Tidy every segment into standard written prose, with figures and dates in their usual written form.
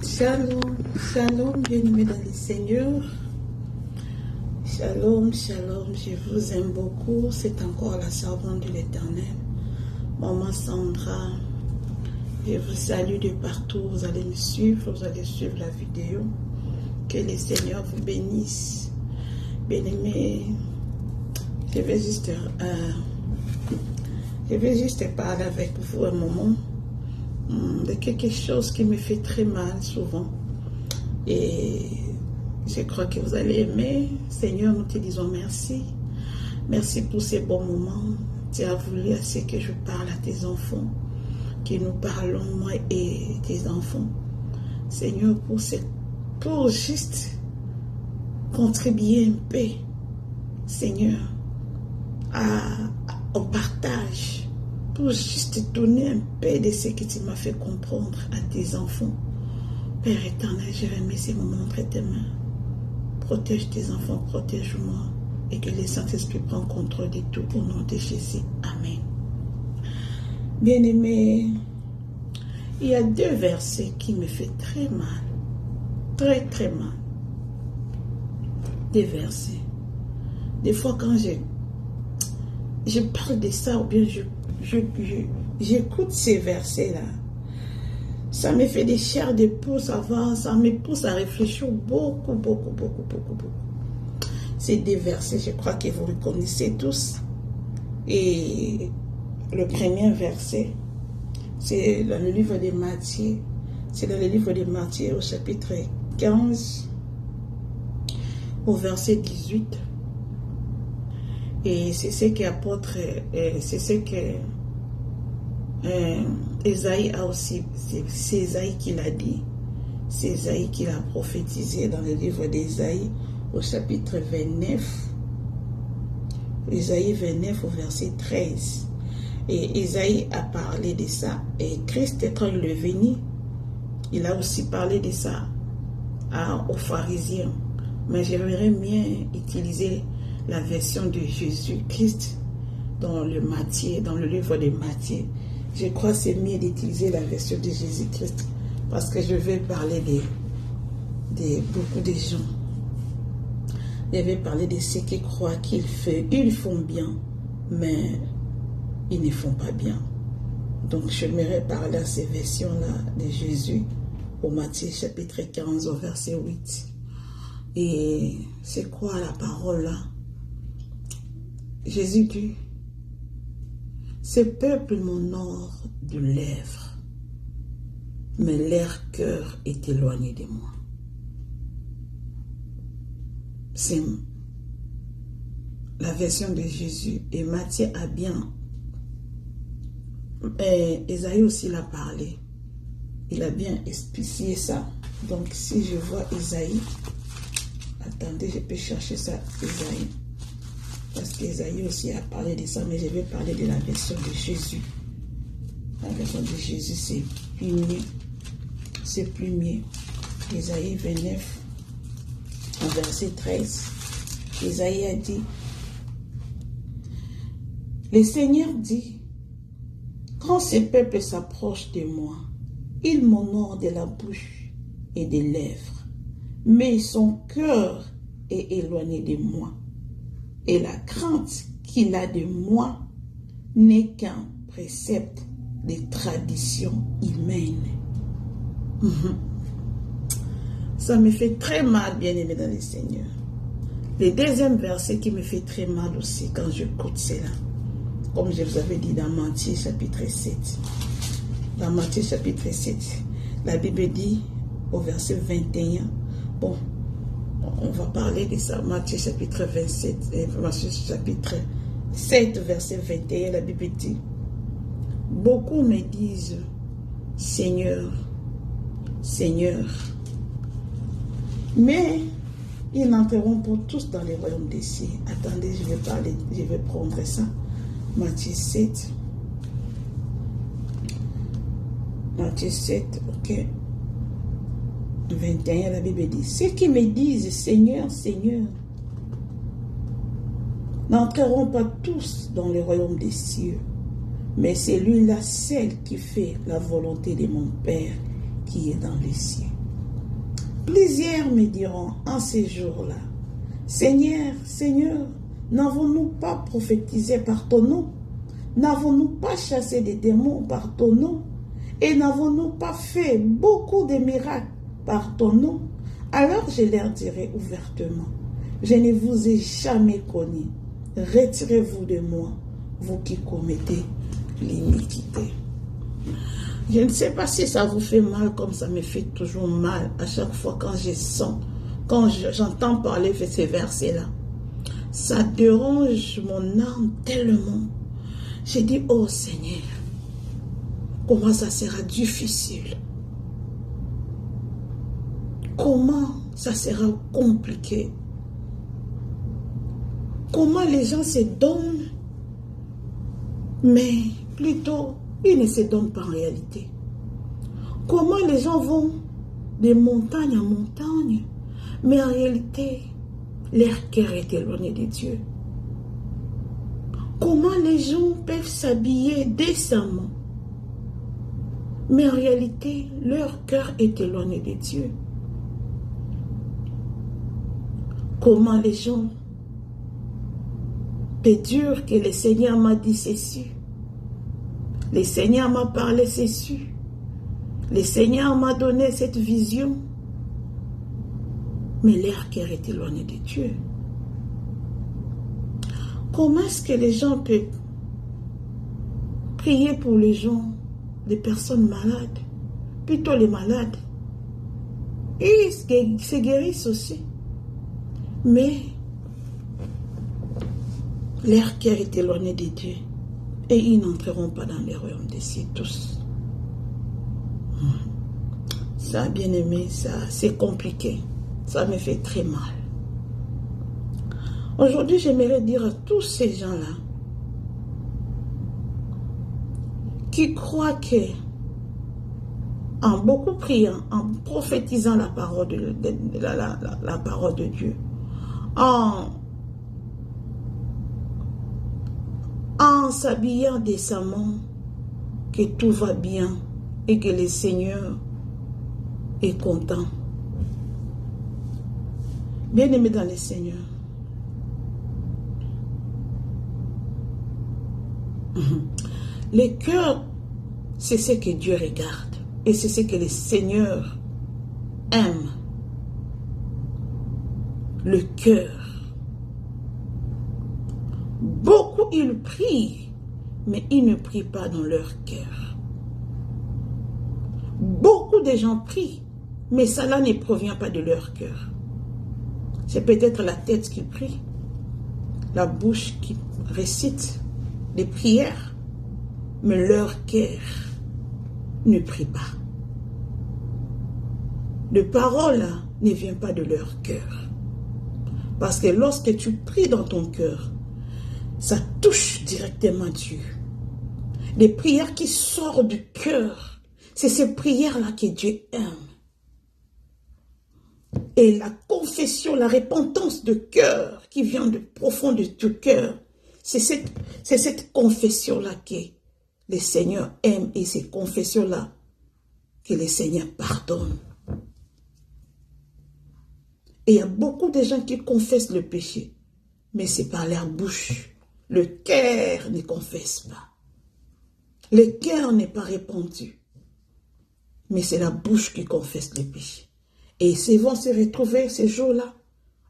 Shalom, shalom, bien-aimés dans le Seigneur. Shalom, shalom, je vous aime beaucoup. C'est encore la servante de l'Éternel, Maman Sandra. Je vous salue de partout. Vous allez me suivre, vous allez suivre la vidéo. Que le Seigneur vous bénisse. Bien-aimés, je vais juste parler avec vous un moment de quelque chose qui me fait très mal souvent. Et je crois que vous allez aimer. Seigneur, nous te disons merci. Merci pour ces bons moments. Tu as voulu assez que je parle à tes enfants, que nous parlons, moi et tes enfants. Seigneur, pour juste contribuer un peu, Seigneur, au partage, pour juste donner un peu de ce que tu m'as fait comprendre à tes enfants. Père éternel, je remets ces moments entre tes mains. Protège tes enfants, protège-moi, et que le Saint-Esprit prenne contrôle de tout au nom de Jésus. Amen. Bien-aimés, il y a deux versets qui me font très mal. Très, très mal. Des versets. Des fois, quand je parle de ça, ou bien j'écoute ces versets-là, ça me fait des chairs de poule, ça me pousse à réfléchir beaucoup. C'est des versets, je crois que vous les connaissez tous. Et le premier verset, c'est dans le livre de Matthieu. C'est dans le livre de Matthieu au chapitre 15, au verset 18. Et c'est ce qu'apôtre, c'est ce que Ésaïe a aussi, c'est Ésaïe qui l'a dit. C'est Ésaïe qui l'a prophétisé dans le livre d'Ésaïe au chapitre 29. Ésaïe 29 au verset 13. Et Ésaïe a parlé de ça. Et Christ, quand il est venu, il a aussi parlé de ça aux pharisiens. Mais j'aimerais bien utiliser la version de Jésus-Christ dans le livre de Matthieu. Je crois que c'est mieux d'utiliser la version de Jésus-Christ parce que je vais parler de beaucoup de gens. Je vais parler de ceux qui croient ils font bien, mais ils ne font pas bien. Donc, j'aimerais parler à ces versions-là de Jésus au Matthieu chapitre 15 au verset 8. Et c'est quoi la parole là? Jésus dit: ce peuple m'honore de lèvres, mais leur cœur est éloigné de moi. C'est la version de Jésus. Et Matthieu a bien, Ésaïe aussi l'a parlé. Il a bien expliqué ça. Donc si je vois Ésaïe, attendez, je peux chercher ça, Ésaïe. Parce qu'Ésaïe aussi a parlé de ça, mais je vais parler de la version de Jésus. La version de Jésus, c'est plus mieux. C'est plus mieux. Ésaïe 29, en verset 13. Ésaïe a dit: le Seigneur dit, quand ce peuple s'approche de moi, il m'honore de la bouche et des lèvres, mais son cœur est éloigné de moi. Et la crainte qu'il a de moi n'est qu'un précepte de tradition humaine. Ça me fait très mal, bien-aimé dans le Seigneur. Le deuxième verset qui me fait très mal aussi quand j'écoute cela, comme je vous avais dit dans Matthieu chapitre 7. Dans Matthieu chapitre 7, la Bible dit au verset 21, bon, on va parler de ça, Matthieu chapitre 27, Matthieu chapitre 7, verset 21, la Bible dit: beaucoup me disent, Seigneur, Seigneur, mais ils n'entreront pas tous dans les royaumes des cieux. Attendez, je vais prendre ça. Matthieu 7. Matthieu 7, ok. 21, la Bible dit: ceux qui me disent Seigneur, Seigneur, n'entreront pas tous dans le royaume des cieux, mais c'est lui-là seul qui fait la volonté de mon Père qui est dans les cieux. Plusieurs me diront en ces jours-là, Seigneur, Seigneur, n'avons-nous pas prophétisé par ton nom? N'avons-nous pas chassé des démons par ton nom? Et n'avons-nous pas fait beaucoup de miracles par ton nom? Alors je leur dirai ouvertement, je ne vous ai jamais connu. Retirez-vous de moi, vous qui commettez l'iniquité. Je ne sais pas si ça vous fait mal comme ça me fait toujours mal à chaque fois quand je sens, quand j'entends parler de ces versets-là. Ça dérange mon âme tellement. J'ai dit, oh Seigneur, comment ça sera difficile. Comment ça sera compliqué. Comment les gens se donnent, mais plutôt, ils ne se donnent pas en réalité. Comment les gens vont de montagne en montagne, mais en réalité, leur cœur est éloigné de Dieu. Comment les gens peuvent s'habiller décemment, mais en réalité, leur cœur est éloigné de Dieu. Comment les gens peuvent dire que le Seigneur m'a dit ceci, le Seigneur m'a parlé ceci, le Seigneur m'a donné cette vision, mais leur cœur est éloigné de Dieu. Comment est-ce que les gens peuvent prier pour les gens, les personnes malades, plutôt les malades, et ils se guérissent aussi, mais leur cœur est éloigné de Dieu et ils n'entreront pas dans les royaumes des cieux tous. Ça, bien aimé, ça c'est compliqué. Ça me fait très mal. Aujourd'hui, j'aimerais dire à tous ces gens-là qui croient que, en beaucoup priant, en prophétisant la parole la parole de Dieu, en s'habillant décemment, que tout va bien et que le Seigneur est content. Bien-aimés dans le Seigneur, le cœur, c'est ce que Dieu regarde et c'est ce que le Seigneur aime. Le cœur. Beaucoup, ils prient, mais ils ne prient pas dans leur cœur. Beaucoup de gens prient, mais cela ne provient pas de leur cœur. C'est peut-être la tête qui prie, la bouche qui récite des prières, mais leur cœur ne prie pas. Les paroles ne viennent pas de leur cœur. Parce que lorsque tu pries dans ton cœur, ça touche directement Dieu. Les prières qui sortent du cœur, c'est ces prières-là que Dieu aime. Et la confession, la repentance de cœur qui vient de profond du cœur, c'est cette confession-là que le Seigneur aime et ces confessions-là que le Seigneur pardonne. Et il y a beaucoup de gens qui confessent le péché, mais c'est par leur bouche. Le cœur ne confesse pas. Le cœur n'est pas répandu, mais c'est la bouche qui confesse le péché. Et ils vont se retrouver ces jours-là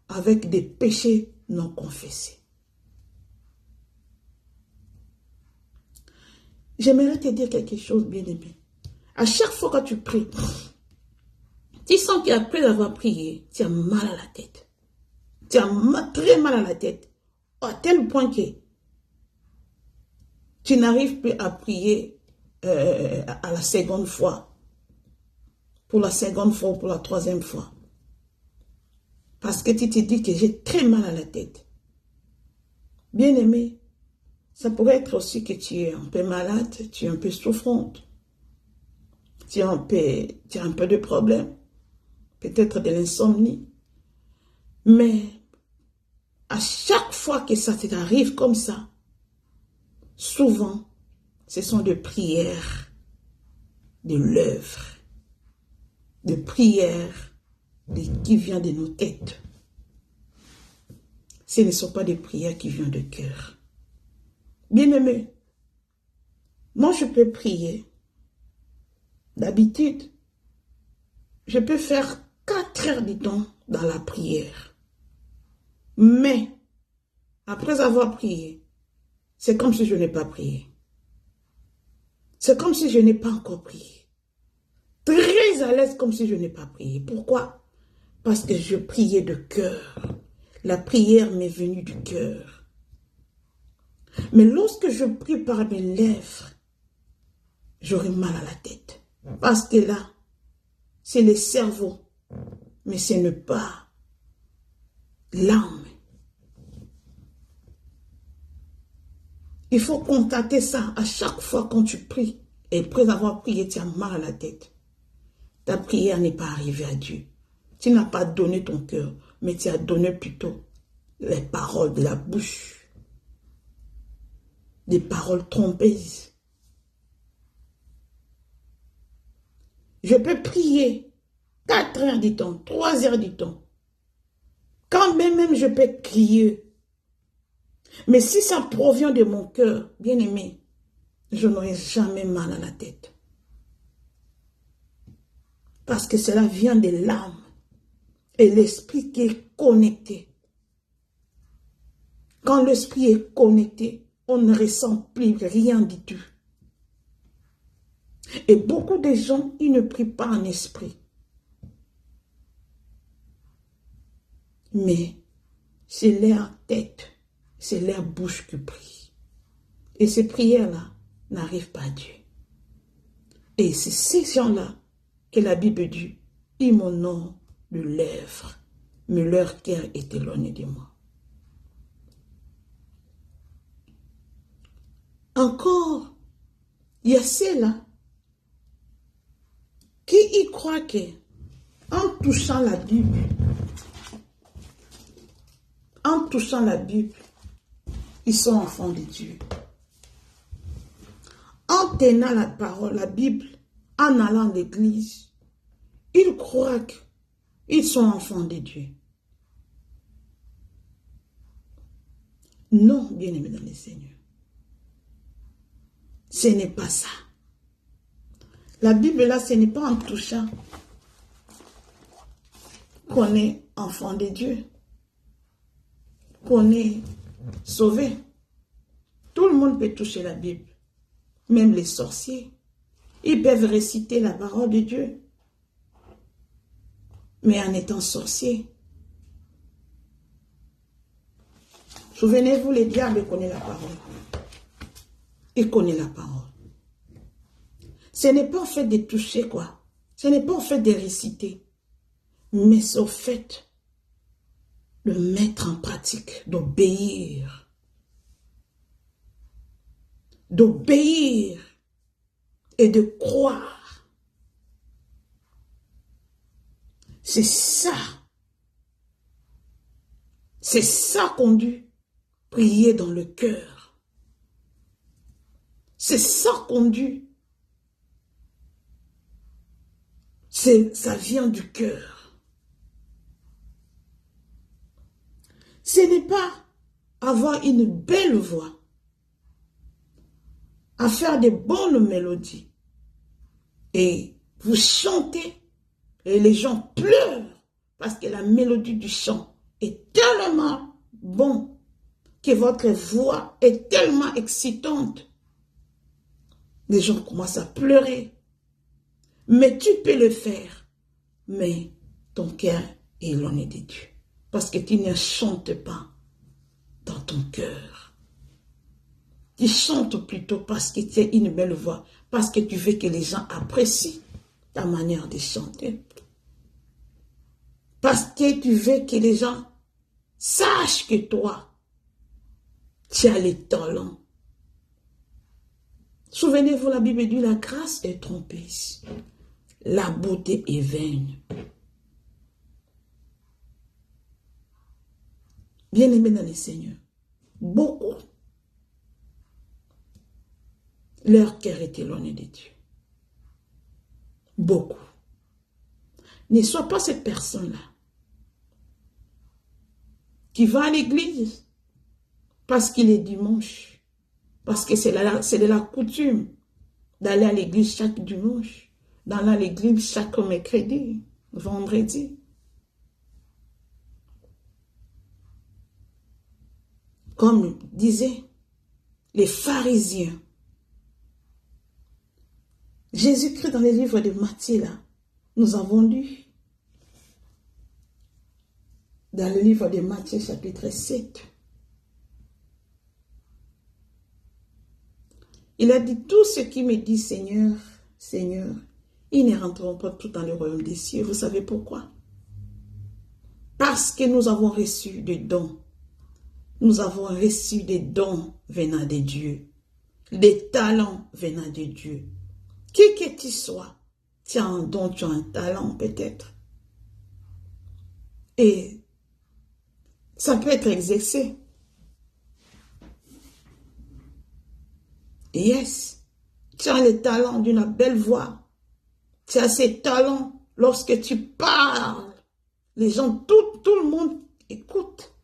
avec des péchés non confessés. J'aimerais te dire quelque chose, bien-aimé. À chaque fois que tu pries, tu sens qu'après avoir prié, tu as mal à la tête. Tu as très mal à la tête. À tel point que tu n'arrives plus à prier à la seconde fois. Pour la seconde fois ou pour la troisième fois. Parce que tu te dis que j'ai très mal à la tête. Bien-aimé, ça pourrait être aussi que tu es un peu malade, tu es un peu souffrante. Tu as un peu de problème. Peut-être de l'insomnie. Mais à chaque fois que ça t'arrive comme ça, souvent, ce sont des prières de l'œuvre, de prières qui vient de nos têtes. Ce ne sont pas des prières qui viennent de cœur. Bien-aimé, moi je peux prier. D'habitude, je peux faire 4 heures de temps dans la prière. Mais, après avoir prié, c'est comme si je n'ai pas prié. C'est comme si je n'ai pas encore prié. Très à l'aise comme si je n'ai pas prié. Pourquoi? Parce que je priais de cœur. La prière m'est venue du cœur. Mais lorsque je prie par mes lèvres, j'aurai mal à la tête. Parce que là, c'est le cerveau, mais ce n'est pas l'âme. Il faut constater ça à chaque fois quand tu pries. Et après avoir prié, tu as mal à la tête. Ta prière n'est pas arrivée à Dieu. Tu n'as pas donné ton cœur, mais tu as donné plutôt les paroles de la bouche. Des paroles trompeuses. Je peux prier 4 heures du temps, 3 heures du temps. Quand même je peux crier. Mais si ça provient de mon cœur, bien aimé, je n'aurai jamais mal à la tête. Parce que cela vient de l'âme et l'esprit qui est connecté. Quand l'esprit est connecté, on ne ressent plus rien du tout. Et beaucoup de gens, ils ne prient pas en esprit. Mais c'est leur tête, c'est leur bouche qui prie. Et ces prières-là n'arrivent pas à Dieu. Et c'est ces gens-là que la Bible dit, ils m'ont nom de lèvres, mais leur cœur est éloigné de moi. Encore, il y a ceux-là qui y croient que, en touchant la Bible, ils sont enfants de Dieu. En tenant la parole, la Bible, en allant à l'église, ils croient qu'ils sont enfants de Dieu. Non, bien-aimés dans le Seigneur. Ce n'est pas ça. La Bible, là, ce n'est pas en touchant qu'on est enfant de Dieu, qu'on est sauvé. Tout le monde peut toucher la Bible, même les sorciers. Ils peuvent réciter la parole de Dieu, mais en étant sorciers. Souvenez-vous, le diable connaît la parole. Il connaît la parole. Ce n'est pas au fait de toucher quoi. Ce n'est pas au fait de réciter. Mais c'est au fait de mettre en pratique, d'obéir. D'obéir et de croire. C'est ça. C'est ça qu'on dit prier dans le cœur. C'est ça qu'on dit. Ça vient du cœur. Ce n'est pas avoir une belle voix, à faire de bonnes mélodies. Et vous chantez et les gens pleurent parce que la mélodie du chant est tellement bon que votre voix est tellement excitante. Les gens commencent à pleurer. Mais tu peux le faire. Mais ton cœur est éloigné de Dieu. Parce que tu ne chantes pas dans ton cœur. Tu chantes plutôt parce que tu as une belle voix. Parce que tu veux que les gens apprécient ta manière de chanter. Parce que tu veux que les gens sachent que toi, tu as les talents. Souvenez-vous, la Bible dit la grâce est trompeuse. La beauté est vaine. Bien-aimés dans le Seigneur, beaucoup, leur cœur est éloigné de Dieu. Beaucoup. Ne sois pas cette personne-là qui va à l'église parce qu'il est dimanche, parce que c'est de la coutume d'aller à l'église chaque dimanche, d'aller à l'église chaque mercredi, vendredi. Comme disaient les pharisiens. Jésus-Christ dans les livres de Matthieu, là, nous avons lu, dans le livre de Matthieu chapitre 7, il a dit, tous ceux qui me disent Seigneur, Seigneur, ils ne rentreront pas tout dans le royaume des cieux. Vous savez pourquoi? Parce que nous avons reçu des dons. Nous avons reçu des dons venant de Dieu, des talents venant de Dieu. Qui que tu sois, tu as un don, tu as un talent peut-être. Et ça peut être exercé. Yes, tu as le talent d'une belle voix. Tu as ces talents lorsque tu parles. Les gens, tout le monde écoute.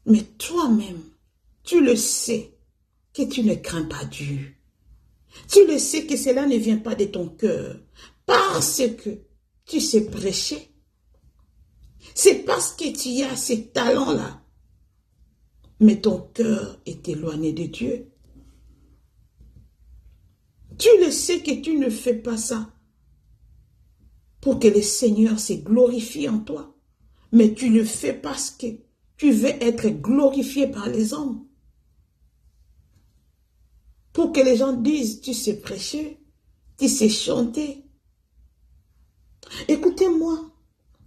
Mais toi-même, tu le sais que tu ne crains pas Dieu. Tu le sais que cela ne vient pas de ton cœur. Parce que tu sais prêcher. C'est parce que tu as ces talents-là. Mais ton cœur est éloigné de Dieu. Tu le sais que tu ne fais pas ça pour que le Seigneur se glorifie en toi. Mais tu le fais parce que tu veux être glorifié par les hommes. Pour que les gens disent, tu sais prêcher, tu sais chanter. Écoutez-moi,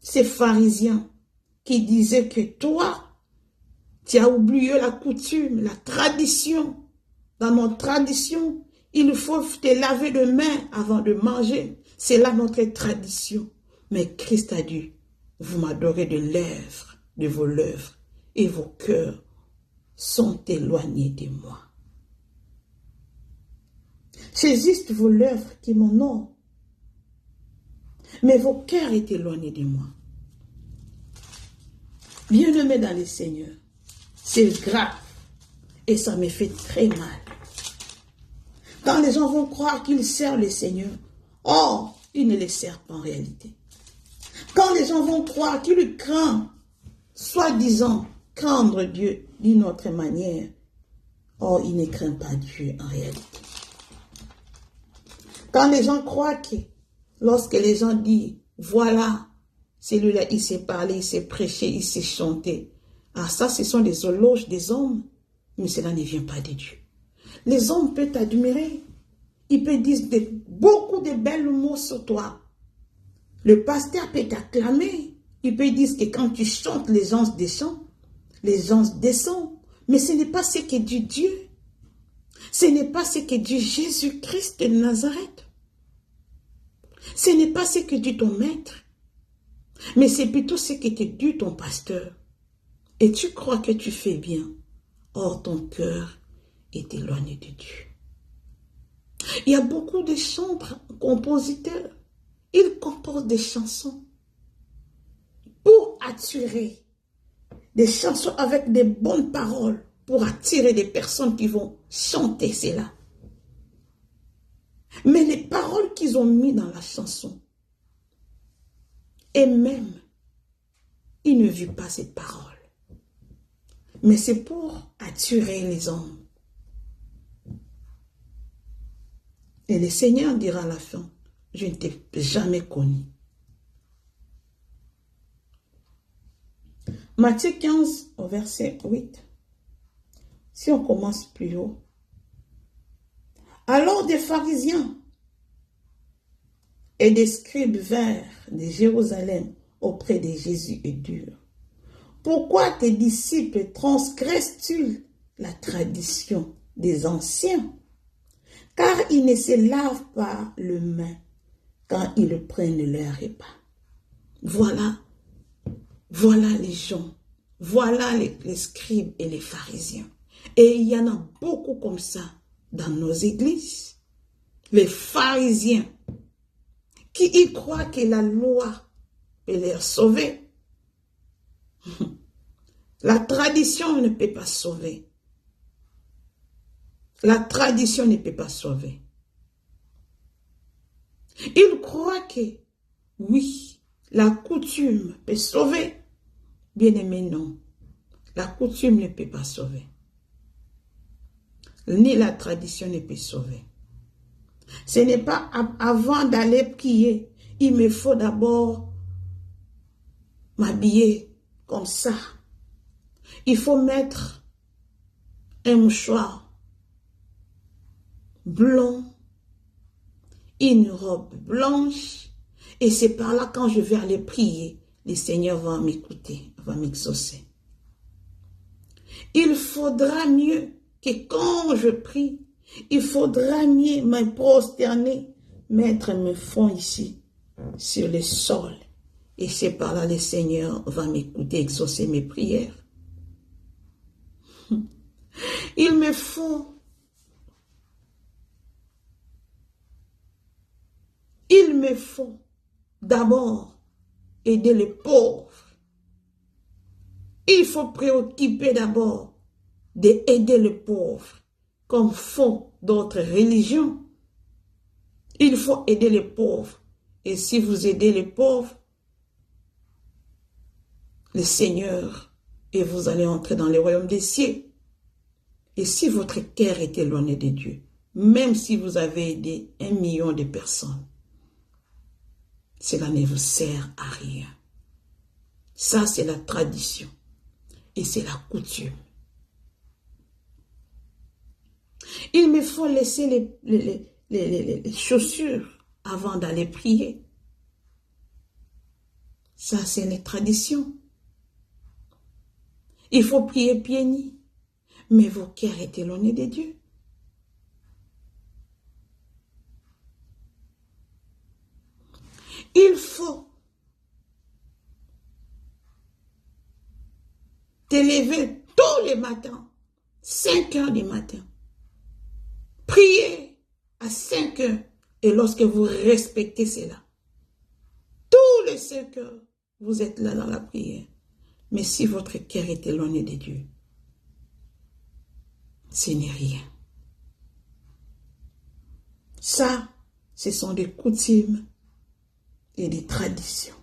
ces pharisiens qui disaient que toi, tu as oublié la coutume, la tradition. Dans notre tradition, il faut te laver les mains avant de manger. C'est là notre tradition. Mais Christ a dit, vous m'adorez de lèvres, de vos lèvres, et vos cœurs sont éloignés de moi. C'est juste vos lèvres qui m'honorent, mais vos cœurs sont éloignés de moi. Bien-aimés dans le Seigneur, c'est grave et ça me fait très mal. Quand les gens vont croire qu'ils servent le Seigneur, or, ils ne le servent pas en réalité. Quand les gens vont croire qu'ils craignent, soi-disant, craindre Dieu d'une autre manière, or, ils ne craignent pas Dieu en réalité. Quand les gens croient que, lorsque les gens disent, voilà, celui-là, il sait parler, il sait prêcher, il sait chanter. Ah, ça, ce sont des éloges des hommes, mais cela ne vient pas de Dieu. Les hommes peuvent t'admirer. Ils peuvent dire beaucoup de belles mots sur toi. Le pasteur peut t'acclamer. Il peut dire que quand tu chantes, les gens descendent. Les gens descendent. Mais ce n'est pas ce que dit Dieu. Ce n'est pas ce que dit Jésus-Christ de Nazareth. Ce n'est pas ce que dit ton maître. Mais c'est plutôt ce que te dit ton pasteur. Et tu crois que tu fais bien. Or, ton cœur est éloigné de Dieu. Il y a beaucoup de chanteurs, compositeurs. Ils composent des chansons pour attirer, des chansons avec des bonnes paroles pour attirer des personnes qui vont chanter cela. Mais les paroles qu'ils ont mises dans la chanson, et même, ils ne vivent pas ces paroles. Mais c'est pour attirer les hommes. Et le Seigneur dira à la fin, je ne t'ai jamais connu. Matthieu 15 au verset 8. Si on commence plus haut. Alors des pharisiens et des scribes vinrent de Jérusalem auprès de Jésus et dirent, pourquoi tes disciples transgressent-ils la tradition des anciens? Car ils ne se lavent pas les mains quand ils prennent leur repas. Voilà les gens, voilà les scribes et les pharisiens. Et il y en a beaucoup comme ça dans nos églises. Les pharisiens qui y croit que la loi peut les sauver. La tradition ne peut pas sauver. La tradition ne peut pas sauver. Il croit que, oui, la coutume peut sauver. Bien-aimé, non. La coutume ne peut pas sauver. Ni la tradition ne peut sauver. Ce n'est pas avant d'aller prier, il me faut d'abord m'habiller comme ça. Il faut mettre un mouchoir blanc, une robe blanche, et c'est par là quand je vais aller prier, le Seigneur va m'écouter, va m'exaucer. Il faudra mieux que quand je prie, il faudra mieux me prosterner, mettre mes fonds ici, sur le sol. Et c'est par là le Seigneur va m'écouter, exaucer mes prières. Il me faut d'abord aider les pauvres. Il faut préoccuper d'abord d'aider les pauvres, comme font d'autres religions. Il faut aider les pauvres. Et si vous aidez les pauvres, le Seigneur, et vous allez entrer dans le royaume des cieux. Et si votre cœur est éloigné de Dieu, même si vous avez aidé 1 million de personnes, cela ne vous sert à rien. Ça, c'est la tradition. Et c'est la coutume. Il me faut laisser les chaussures avant d'aller prier. Ça, c'est les traditions. Il faut prier pieds nus. Mais vos cœurs est éloignés de Dieu. Il faut te lever tous les matins, 5 heures du matin. Priez à 5 heures. Et lorsque vous respectez cela, tous les 5 heures, vous êtes là dans la prière. Mais si votre cœur est éloigné de Dieu, ce n'est rien. Ça, ce sont des coutumes et des traditions.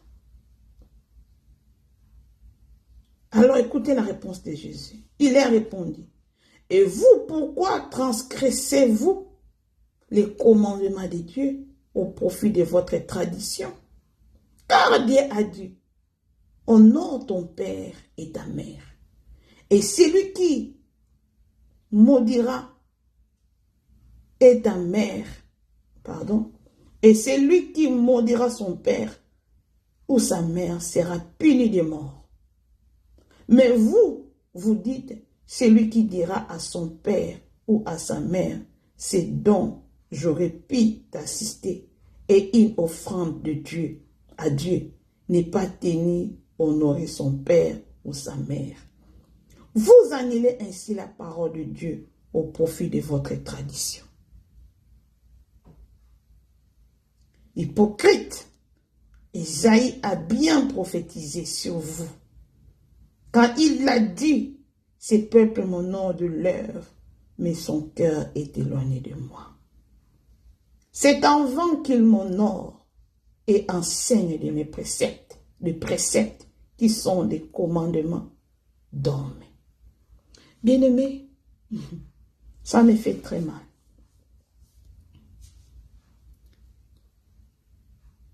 Alors écoutez la réponse de Jésus. Il a répondu, « Et vous, pourquoi transgressez-vous les commandements de Dieu au profit de votre tradition? Car Dieu a dit, honore ton père et ta mère. Et celui qui maudira et ta mère, et celui qui maudira son père ou sa mère sera puni de mort. Mais vous, vous dites, celui qui dira à son père ou à sa mère, c'est donc j'aurais pu t'assister, et une offrande de Dieu à Dieu n'est pas tenue honorer son père ou sa mère. Vous annulez ainsi la parole de Dieu au profit de votre tradition. Hypocrite, Isaïe a bien prophétisé sur vous. Quand il l'a dit, ces peuples m'honorent de l'œuvre, mais son cœur est éloigné de moi. C'est en vain qu'il m'honore et enseigne de mes préceptes, des préceptes qui sont des commandements d'hommes. Bien-aimés, ça me fait très mal.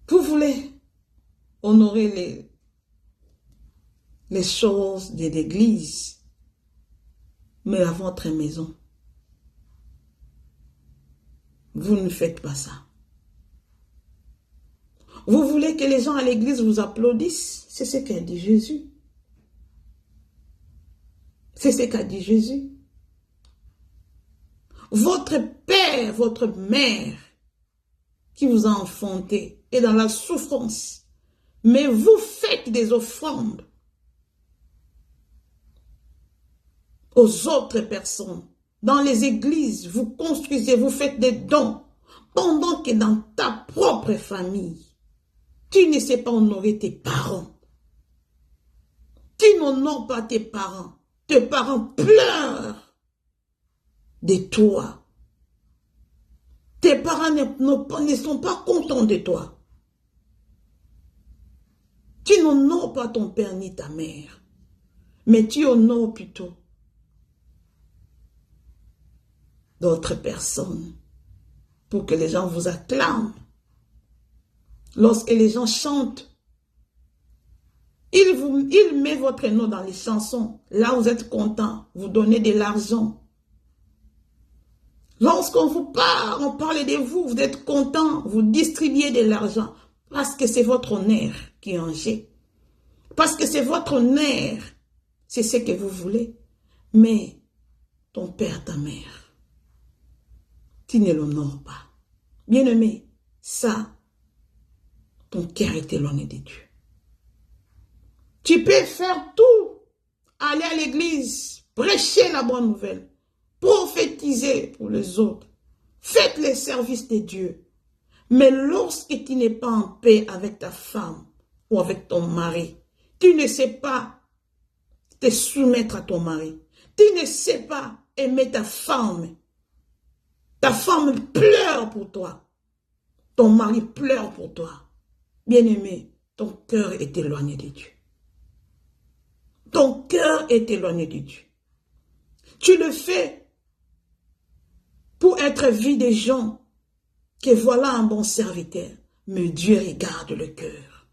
Vous voulez honorer les choses de l'église, mais à votre maison, vous ne faites pas ça. Vous voulez que les gens à l'église vous applaudissent, c'est ce qu'a dit Jésus. C'est ce qu'a dit Jésus. Votre père, votre mère, qui vous a enfanté, est dans la souffrance. Mais vous faites des offrandes aux autres personnes. Dans les églises, vous construisez, vous faites des dons. Pendant que dans ta propre famille, Tu ne sais pas honorer tes parents. Tu n'honores pas tes parents. Tes parents pleurent de toi. Tes parents ne sont pas contents de toi. Tu n'honores pas ton père ni ta mère, mais tu honores plutôt d'autres personnes pour que les gens vous acclament. Lorsque les gens chantent, il met votre nom dans les chansons. Là, vous êtes content, vous donnez de l'argent. Lorsqu'on vous parle, on parle de vous, vous êtes content, vous distribuez de l'argent. Parce que c'est votre honneur qui est en jeu. Parce que c'est votre honneur, c'est ce que vous voulez. Mais ton père, ta mère, tu ne l'honores pas. Bien-aimé, ça, ton cœur est éloigné de Dieu. Tu peux faire tout, aller à l'église, prêcher la bonne nouvelle, prophétiser pour les autres, faites les services de Dieu. Mais lorsque tu n'es pas en paix avec ta femme ou avec ton mari, tu ne sais pas te soumettre à ton mari, tu ne sais pas aimer ta femme pleure pour toi, ton mari pleure pour toi. Bien-aimé, ton cœur est éloigné de Dieu. Ton cœur est éloigné de Dieu. Tu le fais pour être vu des gens que voilà un bon serviteur. Mais Dieu regarde le cœur.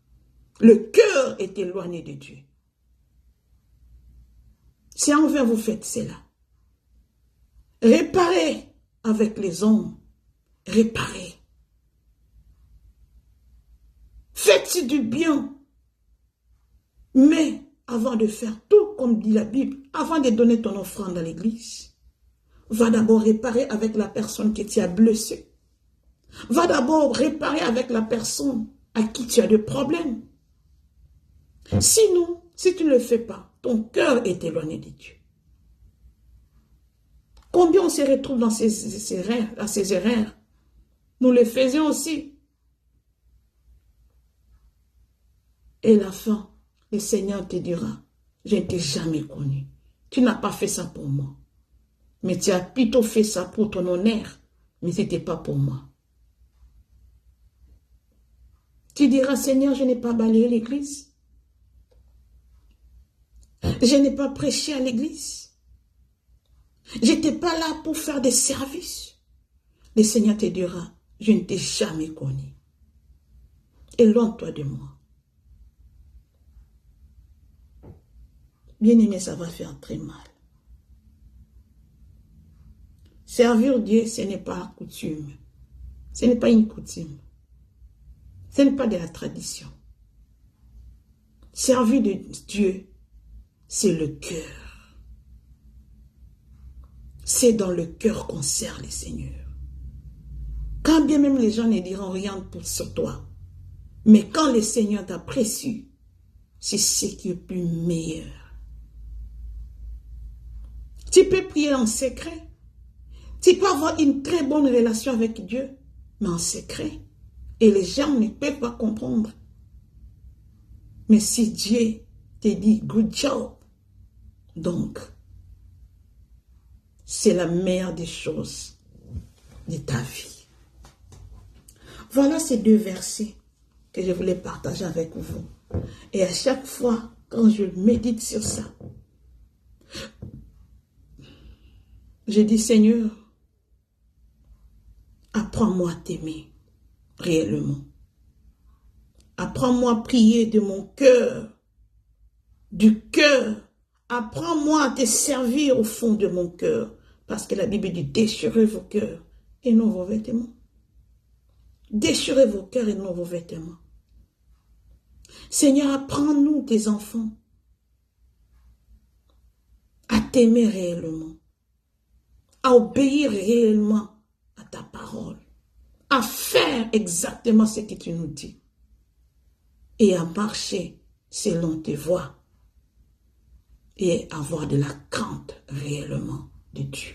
Le cœur est éloigné de Dieu. Si envers vous faites cela, réparez avec les hommes. Réparez. Faites du bien. Mais avant de faire tout, comme dit la Bible, avant de donner ton offrande à l'église, va d'abord réparer avec la personne qui t'a blessé. Va d'abord réparer avec la personne à qui tu as des problèmes. Sinon, si tu ne le fais pas, ton cœur est éloigné de Dieu. Combien on se retrouve dans ces erreurs? Nous le faisions aussi. Et la fin, le Seigneur te dira, je ne t'ai jamais connu. Tu n'as pas fait ça pour moi. Mais tu as plutôt fait ça pour ton honneur. Mais ce n'était pas pour moi. Tu diras, Seigneur, je n'ai pas balayé l'église. Je n'ai pas prêché à l'église. Je n'étais pas là pour faire des services. Le Seigneur te dira, je ne t'ai jamais connu. Éloigne-toi de moi. Bien-aimé, ça va faire très mal. Servir Dieu, ce n'est pas coutume. Ce n'est pas une coutume. Ce n'est pas de la tradition. Servir de Dieu, c'est le cœur. C'est dans le cœur qu'on sert le Seigneur. Quand bien même les gens ne diront rien sur toi, mais quand le Seigneur t'apprécie, c'est ce qui est le plus meilleur. Tu peux prier en secret. Tu peux avoir une très bonne relation avec Dieu, mais en secret. Et les gens ne peuvent pas comprendre. Mais si Dieu te dit « good job », donc, c'est la meilleure des choses de ta vie. Voilà ces deux versets que je voulais partager avec vous. Et à chaque fois, quand je médite sur ça, je dis, Seigneur, apprends-moi à t'aimer réellement. Apprends-moi à prier de mon cœur, du cœur. Apprends-moi à te servir au fond de mon cœur. Parce que la Bible dit, déchirez vos cœurs et non vos vêtements. Déchirez vos cœurs et non vos vêtements. Seigneur, apprends-nous, tes enfants, à t'aimer réellement, à obéir réellement à ta parole, à faire exactement ce que tu nous dis et à marcher selon tes voies et avoir de la crainte réellement de Dieu.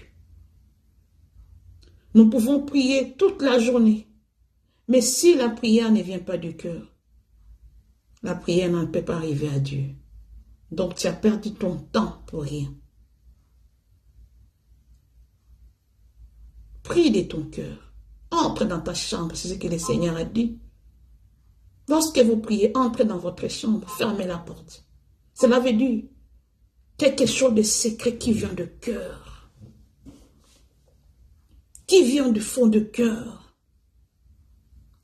Nous pouvons prier toute la journée, mais si la prière ne vient pas du cœur, La prière ne peut pas arriver à Dieu. Donc tu as perdu ton temps pour rien. Prie de ton cœur. Entre dans ta chambre, c'est ce que le Seigneur a dit. Lorsque vous priez, entrez dans votre chambre, fermez la porte. Cela veut dire quelque chose de secret qui vient de cœur. Qui vient du fond de cœur.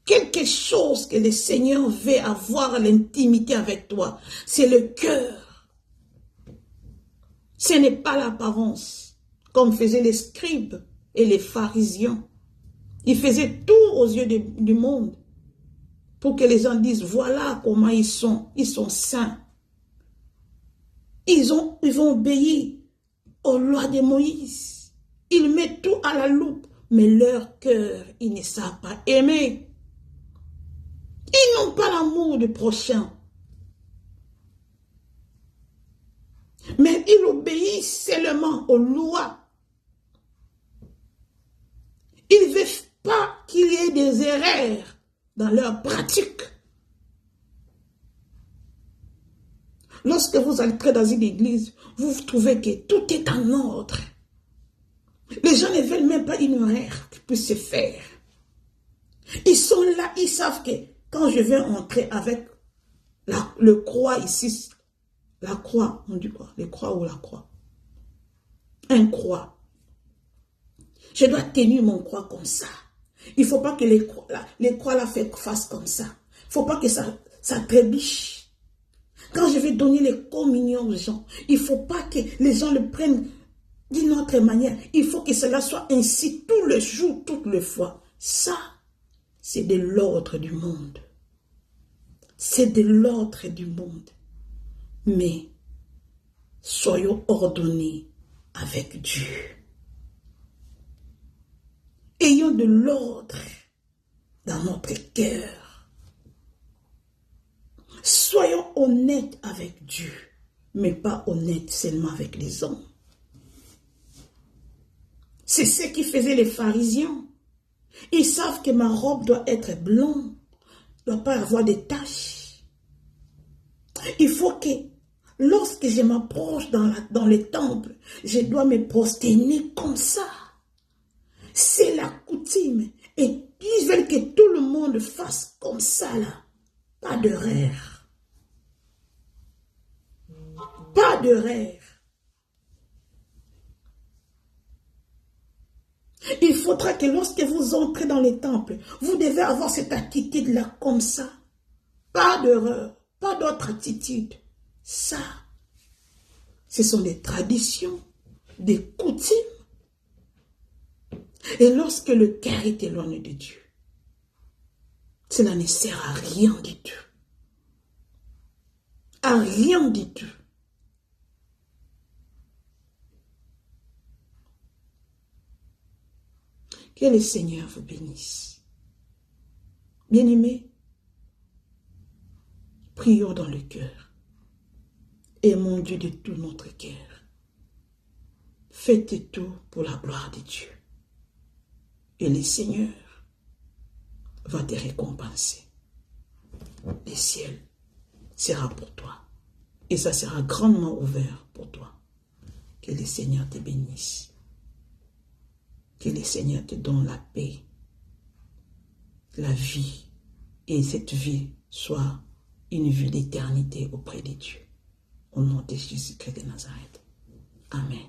Quelque chose que le Seigneur veut avoir l'intimité avec toi. C'est le cœur. Ce n'est pas l'apparence. Comme faisaient les scribes et les pharisiens. Ils faisaient tout aux yeux du monde. Pour que les gens disent, voilà comment ils sont saints. Ils vont obéir aux lois de Moïse. Ils mettent tout à la loupe, mais leur cœur, ils ne savent pas aimer. Ils n'ont pas l'amour du prochain. Mais ils obéissent seulement aux lois. Ils ne veulent pas qu'il y ait des erreurs dans leur pratique. Lorsque vous entrez dans une église, vous trouvez que tout est en ordre. Les gens ne veulent même pas une erreur qui puisse se faire. Ils sont là, ils savent que quand je vais entrer avec le croix ici, la croix, on dit quoi? Le croix ou la croix? Un croix. Je dois tenir mon croix comme ça. Il ne faut pas que les croix la fassent comme ça. Il ne faut pas que ça trébuche. Quand je vais donner les communions aux gens, il ne faut pas que les gens le prennent d'une autre manière. Il faut que cela soit ainsi tout le jour, toutes les fois. Ça, c'est de l'ordre du monde. C'est de l'ordre du monde. Mais soyons ordonnés avec Dieu. Ayons de l'ordre dans notre cœur. Soyons honnêtes avec Dieu, mais pas honnêtes seulement avec les hommes. C'est ce qui faisaient les pharisiens. Ils savent que ma robe doit être blanche, ne doit pas avoir de taches. Il faut que, lorsque je m'approche dans le temple, je dois me prosterner comme ça. C'est la coutume. Et ils veulent que tout le monde fasse comme ça là. Pas de rêve. Pas de rêve. Il faudra que lorsque vous entrez dans les temples, vous devez avoir cette attitude-là comme ça. Pas d'erreur, pas d'autre attitude. Ça, ce sont des traditions, des coutumes. Et lorsque le cœur est éloigné de Dieu, cela ne sert à rien du tout. À rien du tout. Que le Seigneur vous bénisse. Bien-aimés, prions dans le cœur. Aimons Dieu de tout notre cœur. Faites tout pour la gloire de Dieu. Et le Seigneur va te récompenser. Le ciel sera pour toi. Et ça sera grandement ouvert pour toi. Que le Seigneur te bénisse. Que le Seigneur te donne la paix, la vie. Et cette vie soit une vie d'éternité auprès de Dieu. Au nom de Jésus-Christ de Nazareth. Amen.